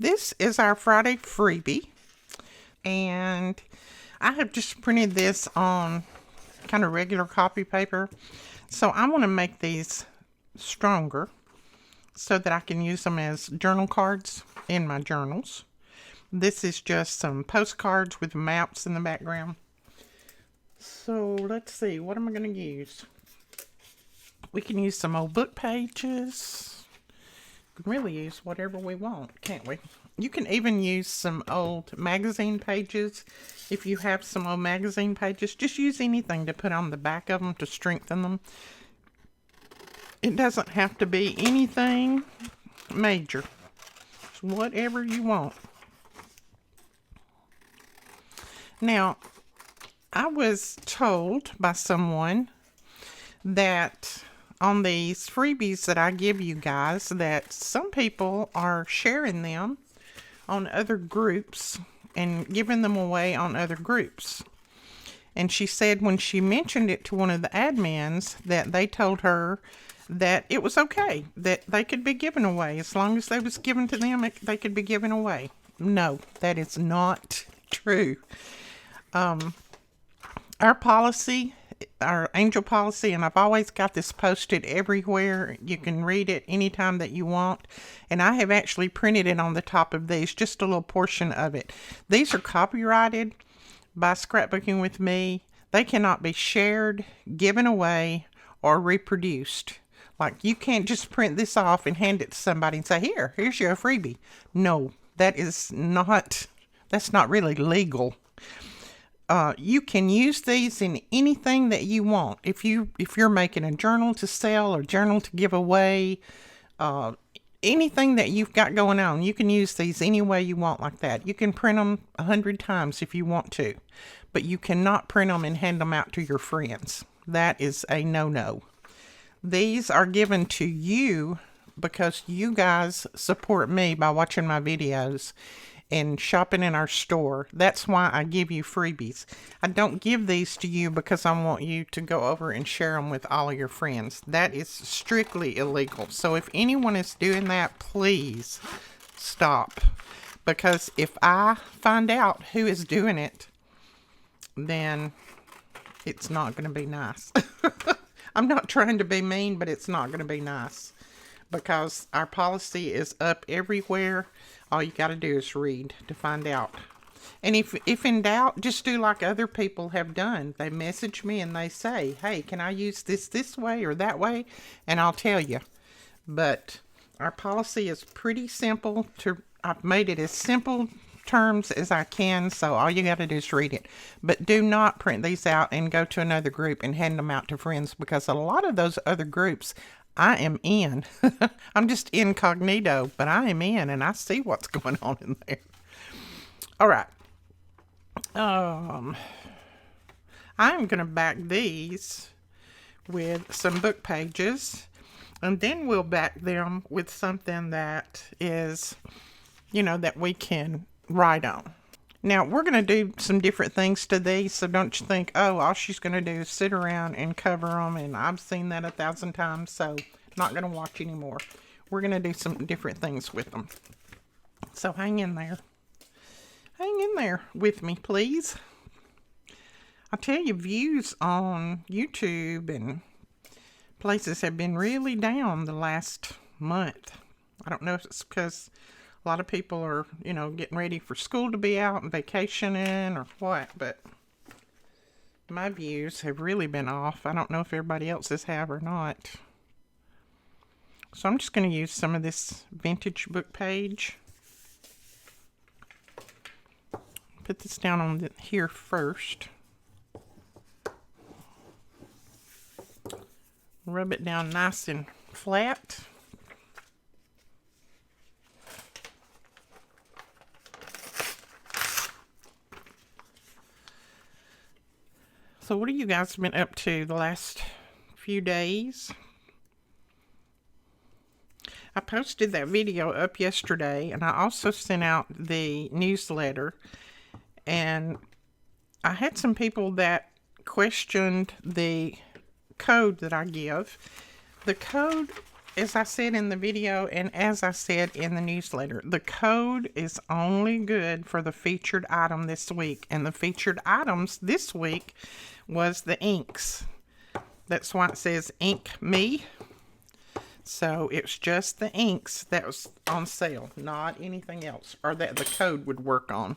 This is our Friday Freebie, and I have just printed this on kind of regular copy paper. So I want to make these stronger so that I can use them as journal cards in my journals. This is just some postcards with maps in the background. So let's see, what am I going to use? We can use some old book pages. We can really use whatever we want, can't we? You can even use some old magazine pages. If you have some old magazine pages, just use anything to put on the back of them to strengthen them. It doesn't have to be anything major. It's whatever you want. Now, I was told by someone that on these freebies that I give you guys, that some people are sharing them on other groups and giving them away on other groups. And she said when she mentioned it to one of the admins that they told her that it was okay, that they could be given away. As long as they was given to them, they could be given away. No, that is not true. Our policy, our angel policy, and I've always got this posted everywhere. You can read it anytime that you want. And I have actually printed it on the top of these, just a little portion of it. These are copyrighted by Scrapbooking with Me. They cannot be shared, given away, or reproduced. Like, you can't just print this off and hand it to somebody and say, here's your freebie. No, that's not really legal. You can use these in anything that you want. If you're making a journal to sell or journal to give away, anything that you've got going on, you can use these any way you want like that. You can print them 100 times if you want to, but you cannot print them and hand them out to your friends. That is a no-no. These are given to you because you guys support me by watching my videos and shopping in our store. That's why I give you freebies. I don't give these to you because I want you to go over and share them with all of your friends. That is strictly illegal. So if anyone is doing that, please stop. Because if I find out who is doing it, then it's not going to be nice. I'm not trying to be mean, but it's not going to be nice. Because our policy is up everywhere. All you got to do is read to find out. And if in doubt, just do like other people have done. They message me and they say, hey, can I use this way or that way? And I'll tell you. But our policy is pretty simple. I've made it as simple terms as I can, so all you got to do is read it. But do not print these out and go to another group and hand them out to friends, because a lot of those other groups I am in. I'm just incognito, but I am in and I see what's going on in there. All right. I'm going to back these with some book pages, and then we'll back them with something that is, that we can write on. Now, we're going to do some different things to these, so don't you think, oh, all she's going to do is sit around and cover them, and I've seen that 1,000 times, so not going to watch anymore. We're going to do some different things with them. So hang in there. Hang in there with me, please. I tell you, views on YouTube and places have been really down the last month. I don't know if it's because a lot of people are, getting ready for school to be out and vacationing or what, but my views have really been off. I don't know if everybody else's have or not. So I'm just going to use some of this vintage book page. Put this down on here first. Rub it down nice and flat. So what have you guys been up to the last few days? I posted that video up yesterday, and I also sent out the newsletter, and I had some people that questioned the code that I give. The code as I said in the video and as I said in the newsletter, the code is only good for the featured item this week. And the featured items this week was the inks. That's why it says Ink Me. So it's just the inks that was on sale, not anything else, or that the code would work on.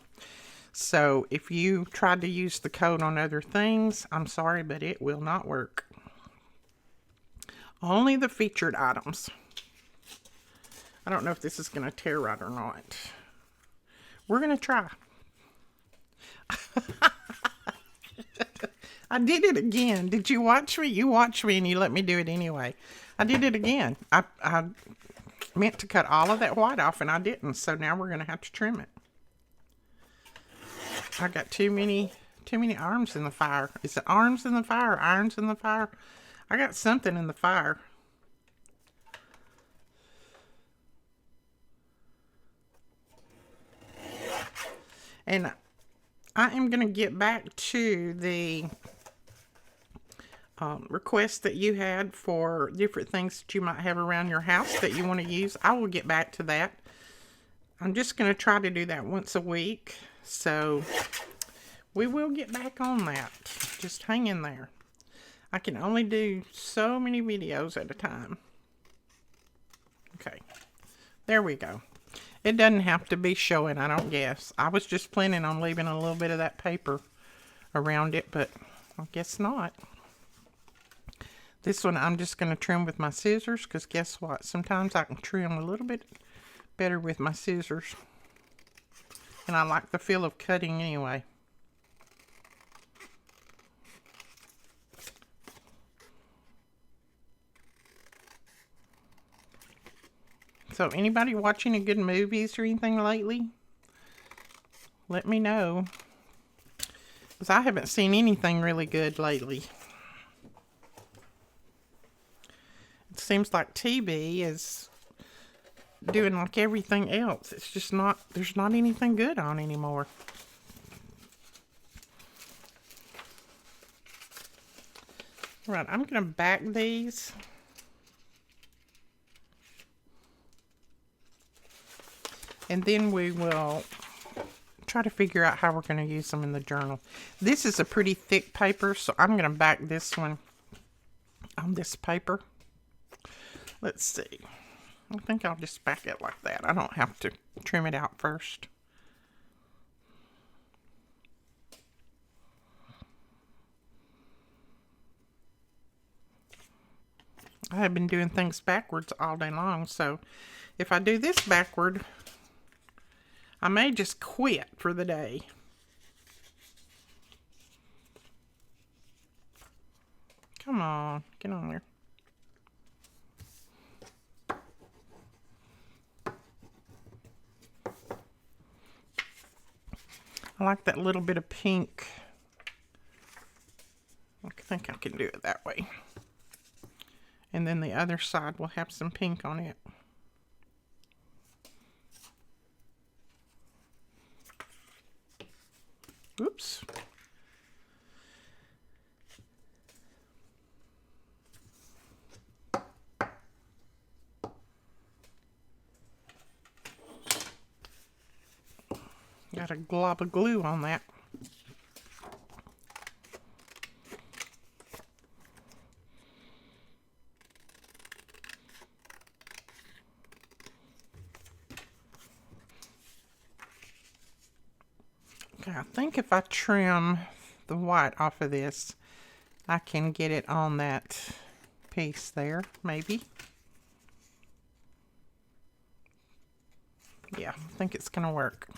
So if you tried to use the code on other things, I'm sorry, but it will not work. Only the featured items. I don't know if this is going to tear right or not. We're going to try. I did it again. Did you watch me? You watched me and you let me do it anyway. I did it again. I meant to cut all of that white off and I didn't. So now we're going to have to trim it. I got too many arms in the fire. Is it arms in the fire or irons in the fire? I got something in the fire. And I am going to get back to the requests that you had for different things that you might have around your house that you want to use. I will get back to that. I'm just going to try to do that once a week. So we will get back on that. Just hang in there. I can only do so many videos at a time. Okay, there we go. It doesn't have to be showing, I don't guess. I was just planning on leaving a little bit of that paper around it, but I guess not. This one I'm just going to trim with my scissors, because guess what? Sometimes I can trim a little bit better with my scissors. And I like the feel of cutting anyway. So anybody watching any good movies or anything lately? Let me know. Because I haven't seen anything really good lately. It seems like TV is doing like everything else. It's just not, there's not anything good on anymore. Right, I'm going to back these. And then we will try to figure out how we're going to use them in the journal. This is a pretty thick paper, so I'm going to back this one on this paper. Let's see. I think I'll just back it like that. I don't have to trim it out first. I have been doing things backwards all day long, so if I do this backward, I may just quit for the day. Come on, get on there. I like that little bit of pink. I think I can do it that way. And then the other side will have some pink on it. Oops. Got a glob of glue on that. Okay, I think if I trim the white off of this, I can get it on that piece there, maybe. Yeah, I think it's going to work.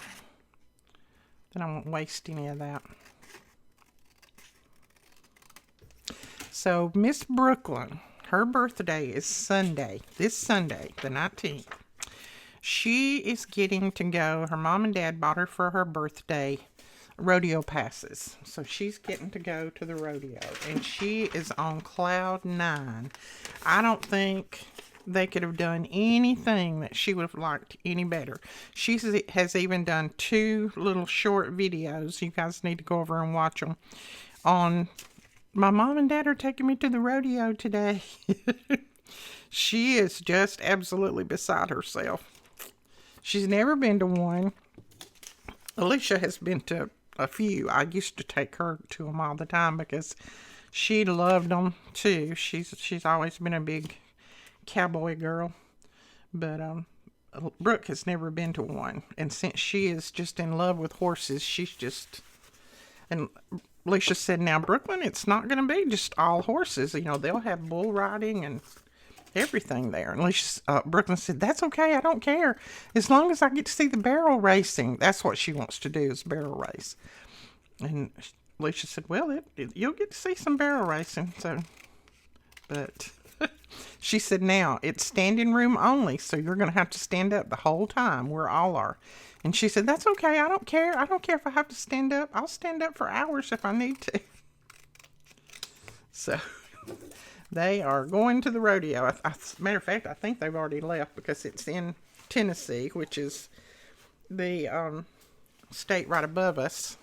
Then I won't waste any of that. So, Miss Brooklyn, her birthday is Sunday, this Sunday, the 19th. She is getting to go, her mom and dad bought her for her birthday rodeo passes. So she's getting to go to the rodeo. And she is on cloud 9. I don't think they could have done anything that she would have liked any better. She has even done 2 little short videos. You guys need to go over and watch them. On, my mom and dad are taking me to the rodeo today. She is just absolutely beside herself. She's never been to one. Alicia has been to a few. I used to take her to them all the time because she loved them too. She's always been a big cowboy girl. But Brooke has never been to one. And since she is just in love with horses, she's just... And Alicia said, now, Brooklyn, it's not going to be just all horses. You know, they'll have bull riding and everything there. And Alicia, Brooklyn said, that's okay. I don't care. As long as I get to see the barrel racing. That's what she wants to do, is barrel race. And Alicia said, well, you'll get to see some barrel racing. So, but... She said, now, it's standing room only, so you're going to have to stand up the whole time. We all are. And she said, that's okay. I don't care. I don't care if I have to stand up. I'll stand up for hours if I need to. So, they are going to the rodeo. Matter of fact, I think they've already left because it's in Tennessee, which is the state right above us.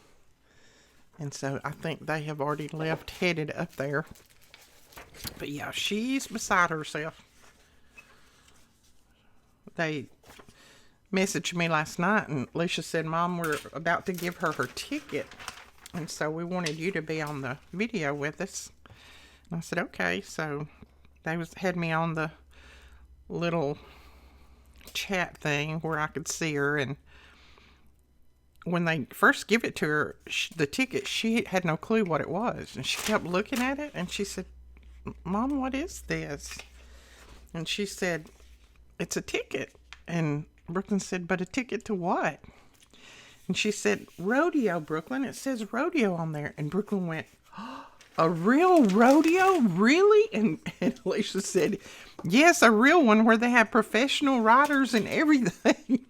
And so I think they have already left, headed up there. But yeah, she's beside herself. They messaged me last night, and Alicia said, Mom, we're about to give her ticket. And so we wanted you to be on the video with us. And I said, okay. So they had me on the little chat thing where I could see her. And when they first give it to her, the ticket, she had no clue what it was. And she kept looking at it, and she said, Mom, what is this? And she said, it's a ticket. And Brooklyn said, but a ticket to what? And she said, rodeo, Brooklyn. It says rodeo on there. And Brooklyn went, oh, a real rodeo? Really? And Alicia said, yes, a real one where they have professional riders and everything.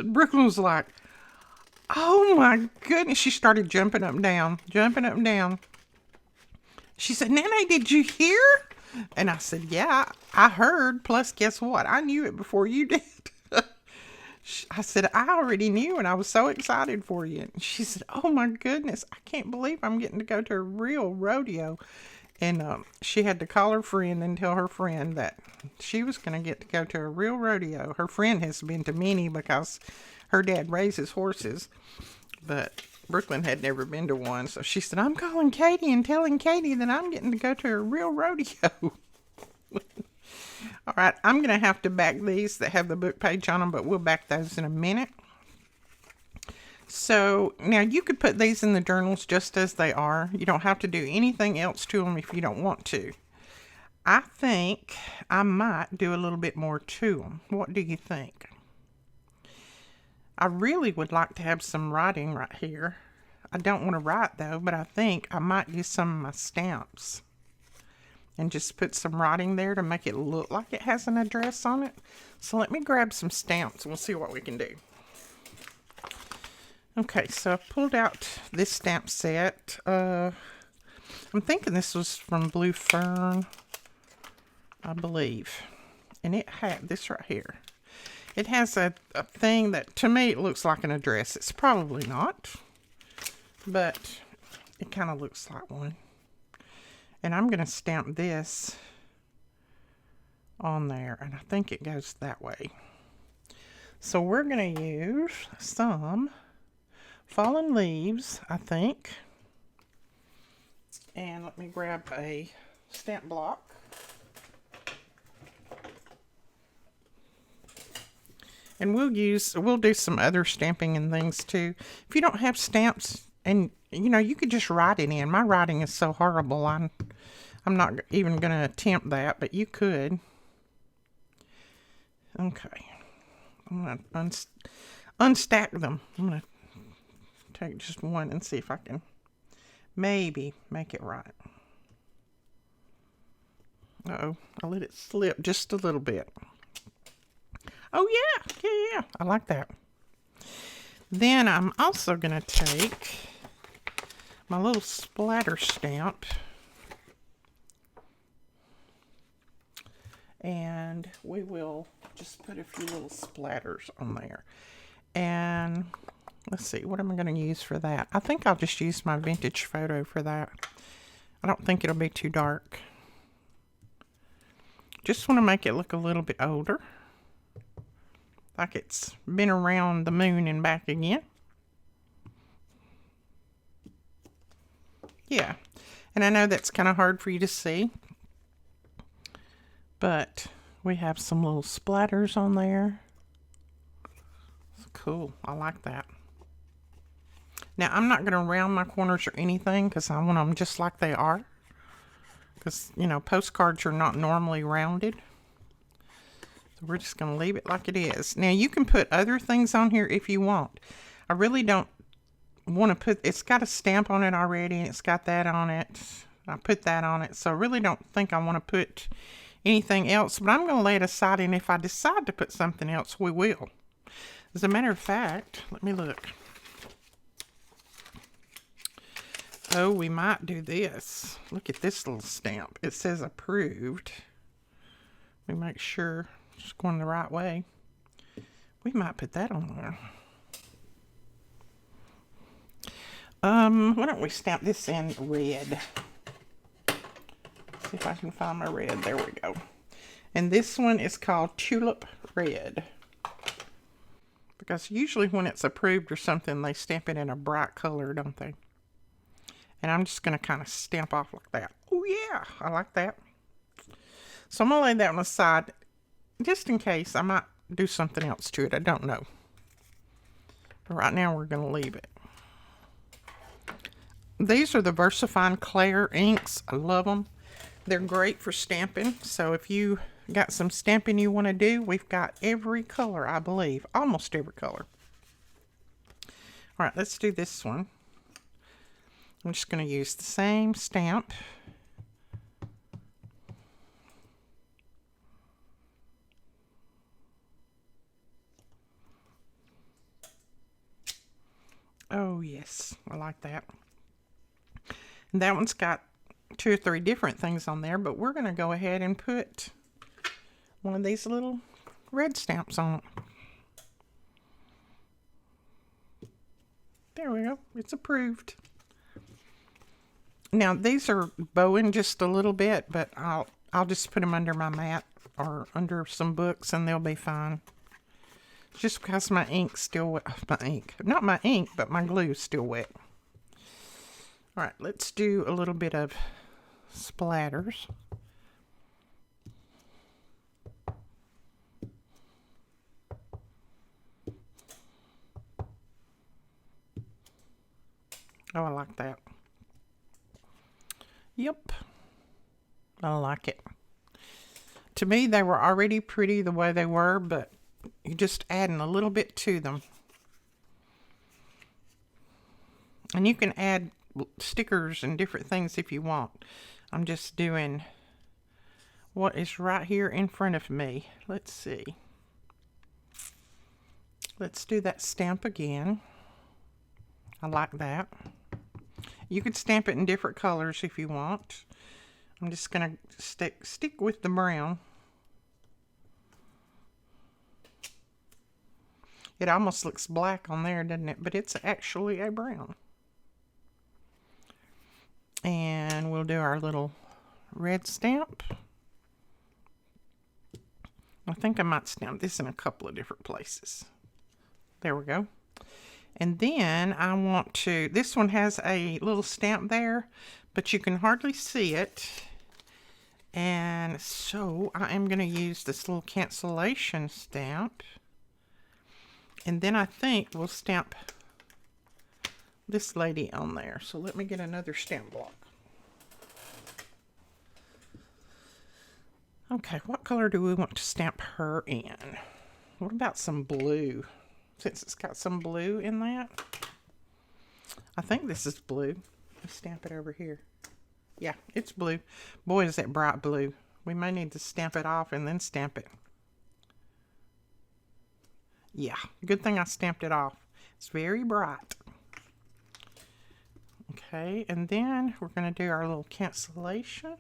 Brooklyn was like, oh my goodness. She started jumping up and down, jumping up and down. She said, Nene, did you hear? And I said, yeah, I heard. Plus, guess what? I knew it before you did. I said, I already knew, and I was so excited for you. And she said, oh, my goodness, I can't believe I'm getting to go to a real rodeo. And she had to call her friend and tell her friend that she was going to get to go to a real rodeo. Her friend has been to many because her dad raises horses, but Brooklyn had never been to one. So she said, I'm calling Katie and telling Katie that I'm getting to go to a real rodeo. All right, I'm going to have to back these that have the book page on them, but we'll back those in a minute. So now you could put these in the journals just as they are. You don't have to do anything else to them if you don't want to. I think I might do a little bit more to them. What do you think? I really would like to have some writing right here. I don't want to write though, but I think I might use some of my stamps and just put some writing there to make it look like it has an address on it. So let me grab some stamps and we'll see what we can do. Okay, so I pulled out this stamp set. I'm thinking this was from Blue Fern, I believe. And it had this right here. It has a thing that, to me, it looks like an address. It's probably not, but it kind of looks like one. And I'm going to stamp this on there, and I think it goes that way. So we're going to use some fallen leaves, I think. And let me grab a stamp block. And we'll do some other stamping and things too. If you don't have stamps, and you know, you could just write it in. My writing is so horrible. I'm not even going to attempt that, but you could. Okay. I'm going to unstack them. I'm going to take just one and see if I can maybe make it right. Uh-oh, I let it slip just a little bit. Oh yeah, I like that. Then I'm also going to take my little splatter stamp and we will just put a few little splatters on there. And let's see, what am I going to use for that? I think I'll just use my vintage photo for that. I don't think it'll be too dark. Just want to make it look a little bit older. Like it's been around the moon and back again. Yeah. And I know that's kind of hard for you to see. But we have some little splatters on there. It's cool. I like that. Now, I'm not going to round my corners or anything because I want them just like they are. Because, you know, postcards are not normally rounded. So we're just going to leave it like it is. Now, you can put other things on here if you want. I really don't want to put, it's got a stamp on it already. And it's got that on it. I put that on it. So I really don't think I want to put anything else. But I'm going to lay it aside. And if I decide to put something else, we will. As a matter of fact, let me look. Oh, we might do this. Look at this little stamp. It says approved. We make sure it's going the right way. We might put that on there. Why don't we stamp this in red? See if I can find my red. There we go. And this one is called Tulip Red. Because usually when it's approved or something, they stamp it in a bright color, don't they? And I'm just going to kind of stamp off like that. Oh, yeah. I like that. So I'm going to lay that on the side. Just in case. I might do something else to it. I don't know. But right now we're going to leave it. These are the VersaFine Clair inks. I love them. They're great for stamping. So if you got some stamping you want to do, we've got every color, I believe. Almost every color. All right. Let's do this one. I'm just going to use the same stamp. Oh, yes. I like that. And that one's got 2 or 3 different things on there, but we're going to go ahead and put one of these little red stamps on it. There we go. It's approved. Now, these are bowing just a little bit, but I'll just put them under my mat or under some books and they'll be fine. Just because my ink's still wet. My ink. Not my ink, but my glue's still wet. All right, let's do a little bit of splatters. Oh, I like that. Yep. I like it. To me, they were already pretty the way they were, but you're just adding a little bit to them. And you can add stickers and different things if you want. I'm just doing what is right here in front of me. Let's see. Let's do that stamp again. I like that. You could stamp it in different colors if you want. I'm just going to stick with the brown. It almost looks black on there, doesn't it? But it's actually a brown. And we'll do our little red stamp. I think I might stamp this in a couple of different places. There we go. And then I want to, this one has a little stamp there, but you can hardly see it. And so I am going to use this little cancellation stamp. And then I think we'll stamp this lady on there. So let me get another stamp block. Okay, what color do we want to stamp her in? What about some blue? Since it's got some blue in that. I think this is blue. Let's stamp it over here. Yeah, it's blue. Boy, is that bright blue. We may need to stamp it off and then stamp it. Yeah, good thing I stamped it off. It's very bright. Okay, and then we're going to do our little cancellation.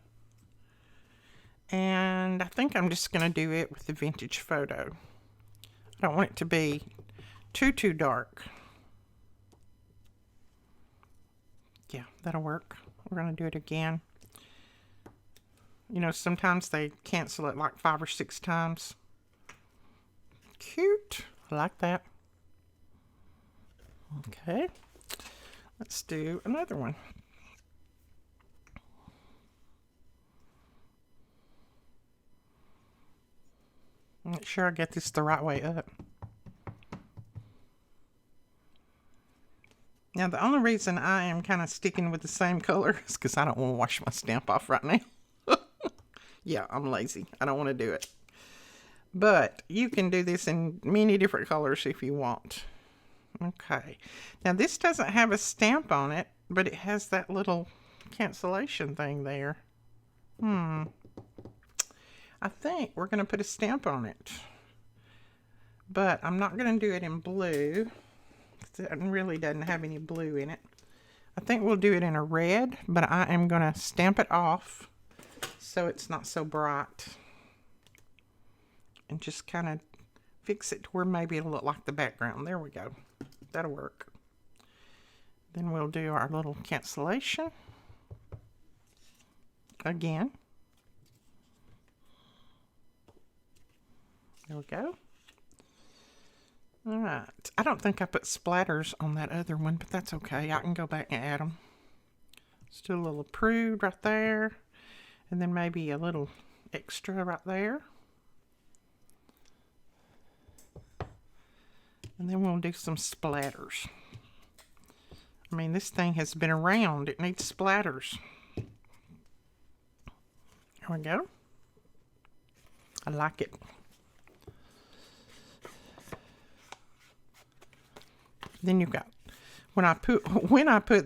And I think I'm just going to do it with the vintage photo. I don't want it to be too dark. Yeah, that'll work. We're going to do it again. You know, sometimes they cancel it like 5 or 6 times. Cute. I like that. Okay. Let's do another one. Make sure I get this the right way up. Now, the only reason I am kind of sticking with the same color is because I don't want to wash my stamp off right now. Yeah, I'm lazy. I don't want to do it. But you can do this in many different colors if you want. Okay. Now, this doesn't have a stamp on it, but it has that little cancellation thing there. I think we're going to put a stamp on it. But I'm not going to do it in blue. It really doesn't have any blue in it. I think we'll do it in a red, but I am going to stamp it off so it's not so bright. And just kind of fix it to where maybe it'll look like the background. There we go. That'll work. Then we'll do our little cancellation again. There we go. All right. I don't think I put splatters on that other one, but that's okay. I can go back and add them. Let's do a little approved right there. And then maybe a little extra right there. And then we'll do some splatters. I mean, this thing has been around. It needs splatters. There we go. I like it. Then you've got, when I put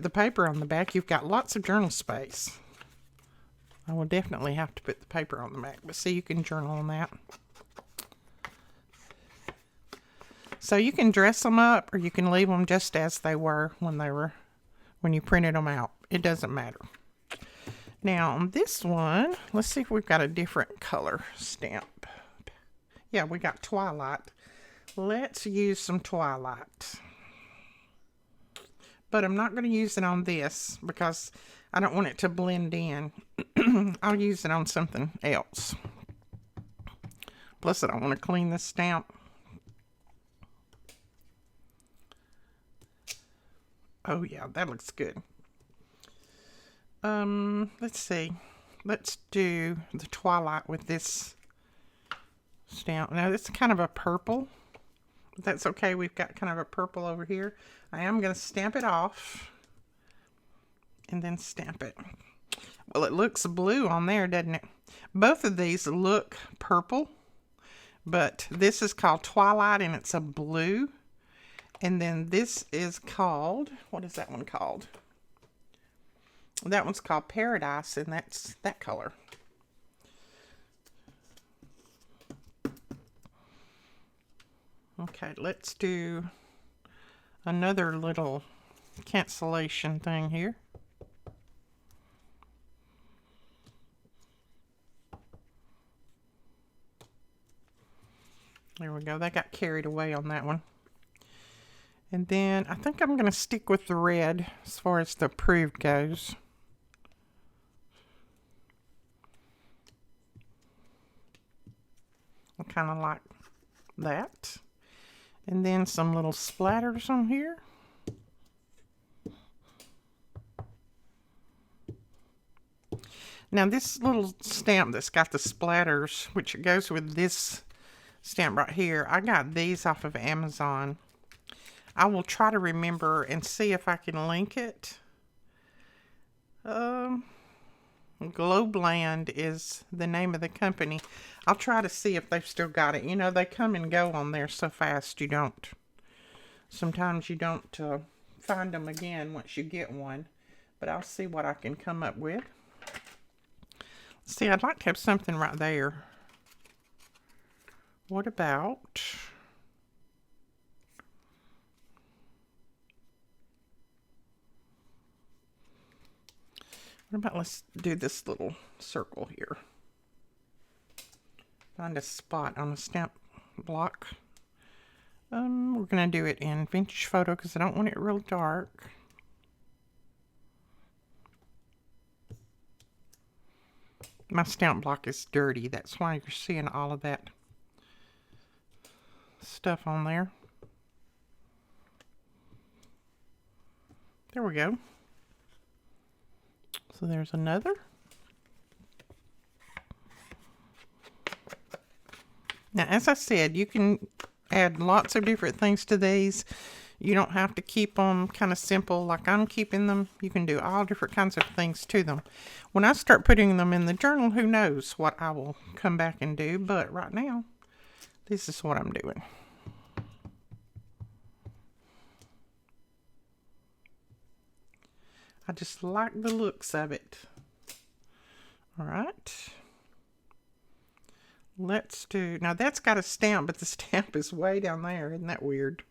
the paper on the back, you've got lots of journal space. I will definitely have to put the paper on the back, but see, you can journal on that. So you can dress them up, or you can leave them just as they were when you printed them out. It doesn't matter. Now on this one, let's see if we've got a different color stamp. Yeah, we got Twilight. Let's use some Twilight. But I'm not going to use it on this because I don't want it to blend in. I'll use it on something else. Plus, I don't want to clean this stamp. Oh, yeah, that looks good. Let's see. Let's do the Twilight with this stamp. Now, it's kind of a purple. But that's okay. We've got kind of a purple over here. I am going to stamp it off. And then stamp it. Well, it looks blue on there, doesn't it? Both of these look purple. But this is called Twilight, and it's a blue. And then this is called, what is that one called? That one's called Paradise, and that's that color. Okay, let's do another little cancellation thing here. There we go. That got carried away on that one. And then I think I'm going to stick with the red as far as the approved goes. I kind of like that. And then some little splatters on here. Now this little stamp that's got the splatters, which goes with this stamp right here, I got these off of Amazon. I will try to remember and see if I can link it. Globland is the name of the company. I'll try to see if they've still got it. You know, they come and go on there so fast you don't. Sometimes you don't find them again once you get one. But I'll see what I can come up with. See, I'd like to have something right there. What about... What about, let's do this little circle here. Find a spot on a stamp block. We're going to do it in Vintage Photo because I don't want it real dark. My stamp block is dirty. That's why you're seeing all of that stuff on there. There we go. So there's another. Now, as I said, you can add lots of different things to these. You don't have to keep them kind of simple like I'm keeping them. You can do all different kinds of things to them. When I start putting them in the journal, who knows what I will come back and do. But right now, this is what I'm doing. I just like the looks of it. All right. Let's do, now that's got a stamp, but the stamp is way down there. Isn't that weird?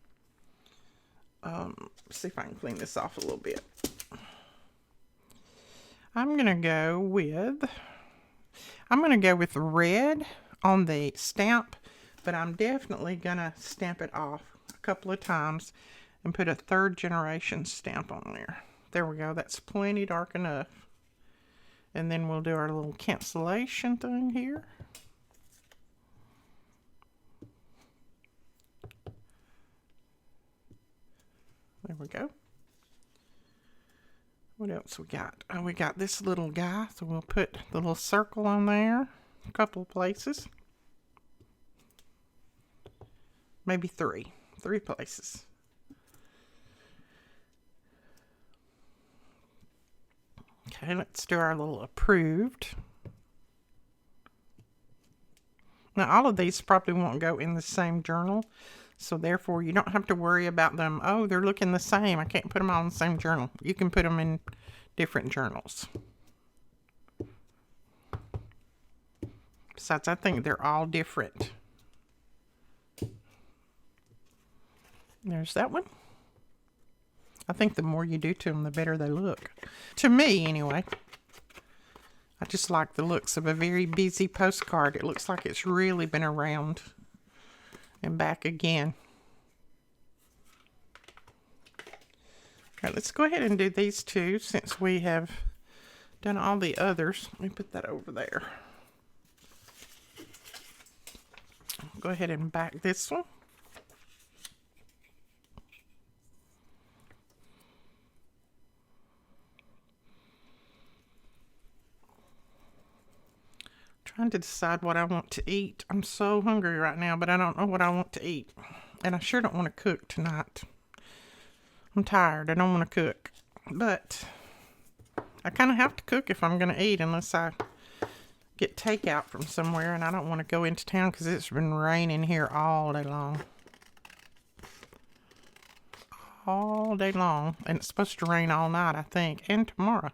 See if I can clean this off a little bit. I'm going to go with red on the stamp, but I'm definitely going to stamp it off a couple of times and put a 3rd generation stamp on there. There we go. That's plenty dark enough. And then we'll do our little cancellation thing here. There we go. What else we got? Oh, we got this little guy, so we'll put the little circle on there a couple places. Maybe three places. Okay, let's do our little approved. Now, all of these probably won't go in the same journal, so therefore you don't have to worry about them. Oh, they're looking the same. I can't put them all in the same journal. You can put them in different journals. Besides, I think they're all different. There's that one. I think the more you do to them, the better they look. To me, anyway. I just like the looks of a very busy postcard. It looks like it's really been around and back again. All right, let's go ahead and do these two since we have done all the others. Let me put that over there. Go ahead and back this one. Trying to decide what I want to eat. I'm so hungry right now, but I don't know what I want to eat. And I sure don't want to cook tonight. I'm tired. I don't want to cook. But I kind of have to cook if I'm going to eat unless I get takeout from somewhere. And I don't want to go into town because it's been raining here all day long. All day long. And it's supposed to rain all night, I think. And tomorrow.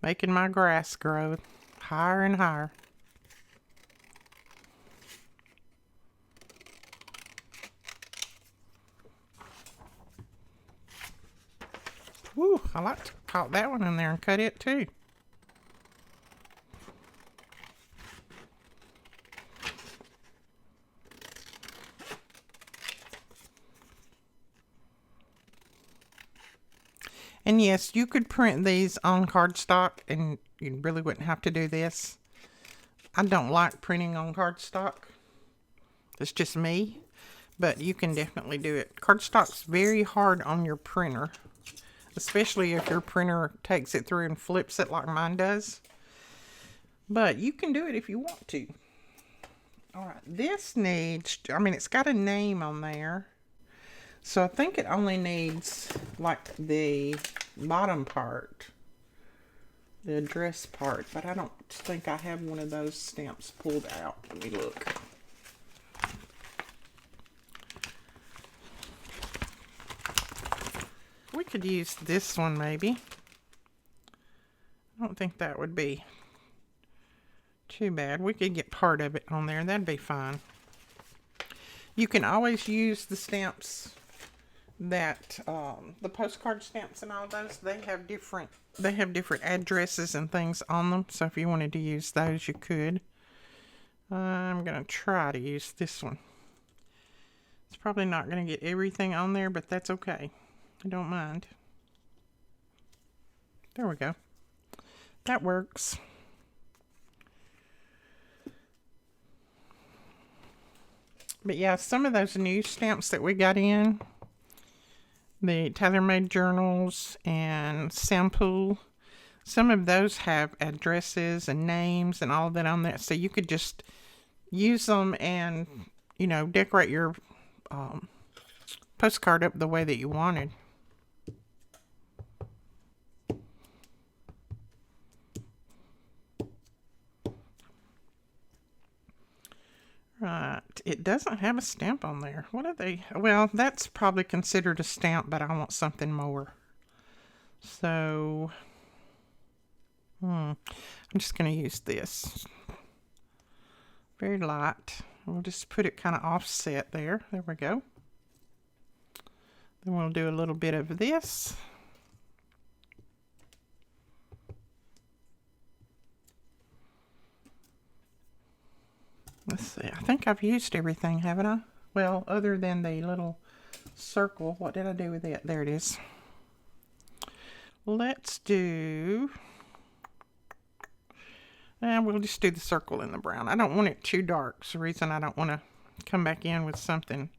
Making my grass grow higher and higher. Woo, I like to pop that one in there and cut it too. And yes, you could print these on cardstock and you really wouldn't have to do this. I don't like printing on cardstock. It's just me. But you can definitely do it. Cardstock's very hard on your printer. Especially if your printer takes it through and flips it like mine does. But you can do it if you want to. Alright, this needs, it's got a name on there. So I think it only needs like the bottom part, the address part, but I don't think I have one of those stamps pulled out. Let me look. We could use this one maybe. I don't think that would be too bad. We could get part of it on there. That'd be fine. You can always use the stamps that the postcard stamps and all those, they have different addresses and things on them, so if you wanted to use those, you could. I'm gonna try to use this one. It's probably not gonna get everything on there, but that's okay. I don't mind. There we go. That works. But yeah, some of those new stamps that we got in, the tailor-made journals and sample, some of those have addresses and names and all of that on that. So you could just use them and, you know, decorate your postcard up the way that you wanted. Right, it doesn't have a stamp on there. What are they? Well, that's probably considered a stamp, but I want something more. So, I'm just going to use this. Very light. We'll just put it kind of offset there. There we go. Then we'll do a little bit of this. Let's see. I think I've used everything, haven't I? Well, other than the little circle. What did I do with it? There it is. Let's do... we'll just do the circle in the brown. I don't want it too dark. It's the reason I don't want to come back in with something,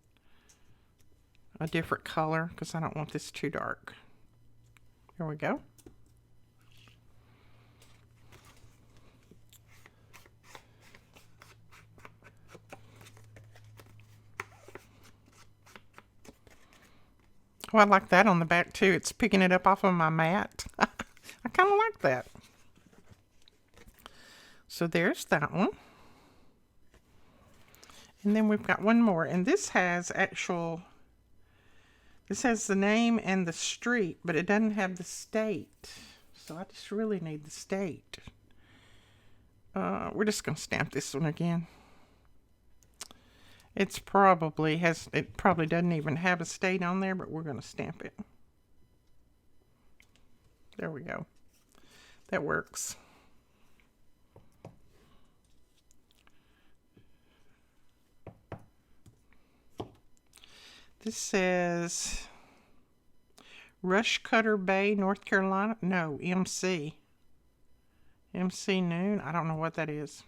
a different color, because I don't want this too dark. Here we go. Oh, I like that on the back too. It's picking it up off of my mat. I kind of like that. So there's that one. And then we've got one more. And this has this has the name and the street, but it doesn't have the state. So I just really need the state. We're just going to stamp this one again. It probably doesn't even have a state on there, but we're going to stamp it. There we go. That works. This says Rush Cutter Bay, North Carolina. No, MC. MC Noon. I don't know what that is.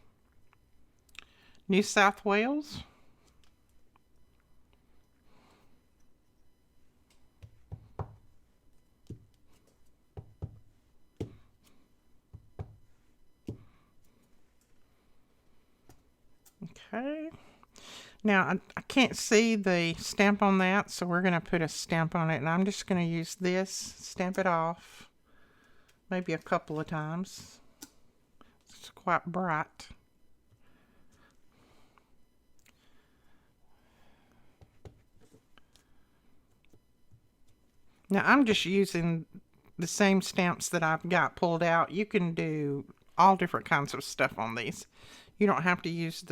New South Wales. Okay. Now, I can't see the stamp on that, so we're going to put a stamp on it. And I'm just going to use this, stamp it off, maybe a couple of times. It's quite bright. Now, I'm just using the same stamps that I've got pulled out. You can do all different kinds of stuff on these. You don't have to use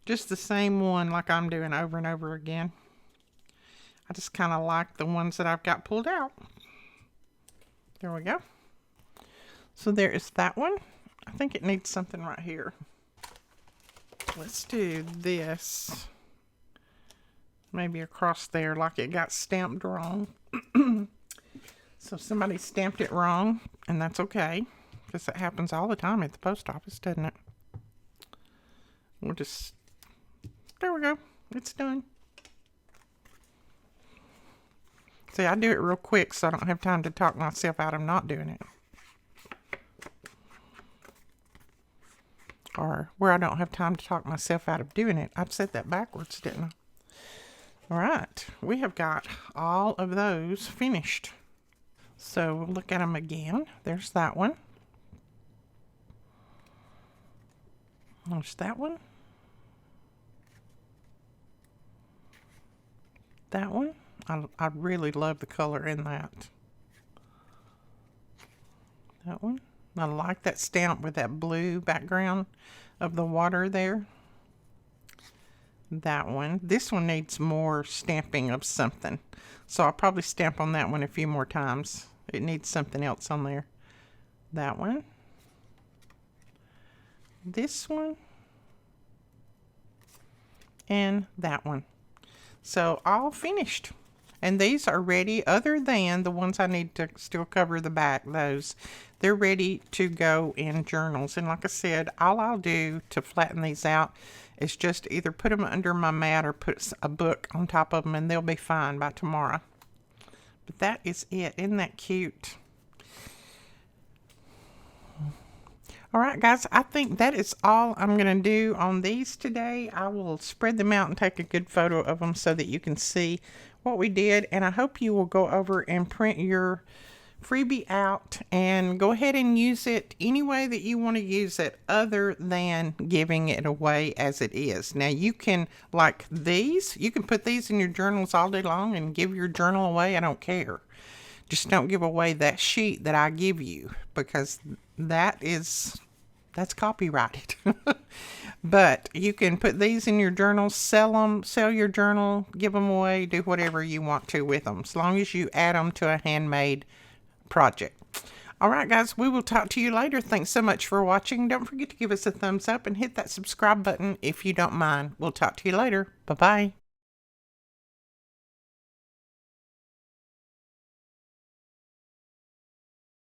just the same one like I'm doing over and over again. I just kind of like the ones that I've got pulled out. There we go. So there is that one. I think it needs something right here. Let's do this. Maybe across there like it got stamped wrong. So somebody stamped it wrong, and that's okay, because it happens all the time at the post office, doesn't it? We'll just... There we go. It's done. See, I do it real quick so I don't have time to talk myself out of not doing it. Or where I don't have time to talk myself out of doing it. I've said that backwards, didn't I? All right. We have got all of those finished. So we'll look at them again. There's that one. There's that one. That one. I really love the color in that. That one. I like that stamp with that blue background of the water there. That one. This one needs more stamping of something. So I'll probably stamp on that one a few more times. It needs something else on there. That one. This one. And that one. So all finished. And these are ready, other than the ones I need to still cover the back, those. They're ready to go in journals. And like I said, all I'll do to flatten these out is just either put them under my mat or put a book on top of them, and they'll be fine by tomorrow. But that is it. Isn't that cute? All right, guys, I think that is all I'm going to do on these today. I will spread them out and take a good photo of them so that you can see what we did. And I hope you will go over and print your freebie out and go ahead and use it any way that you want to use it, other than giving it away as it is. Now, you can, like these, you can put these in your journals all day long and give your journal away. I don't care. Just don't give away that sheet that I give you, because that's copyrighted. But you can put these in your journals, sell your journal, give them away, do whatever you want to with them, as long as you add them to a handmade project. All right, guys, we will talk to you later. Thanks so much for watching. Don't forget to give us a thumbs up and hit that subscribe button if you don't mind. We'll talk to you later. Bye-bye.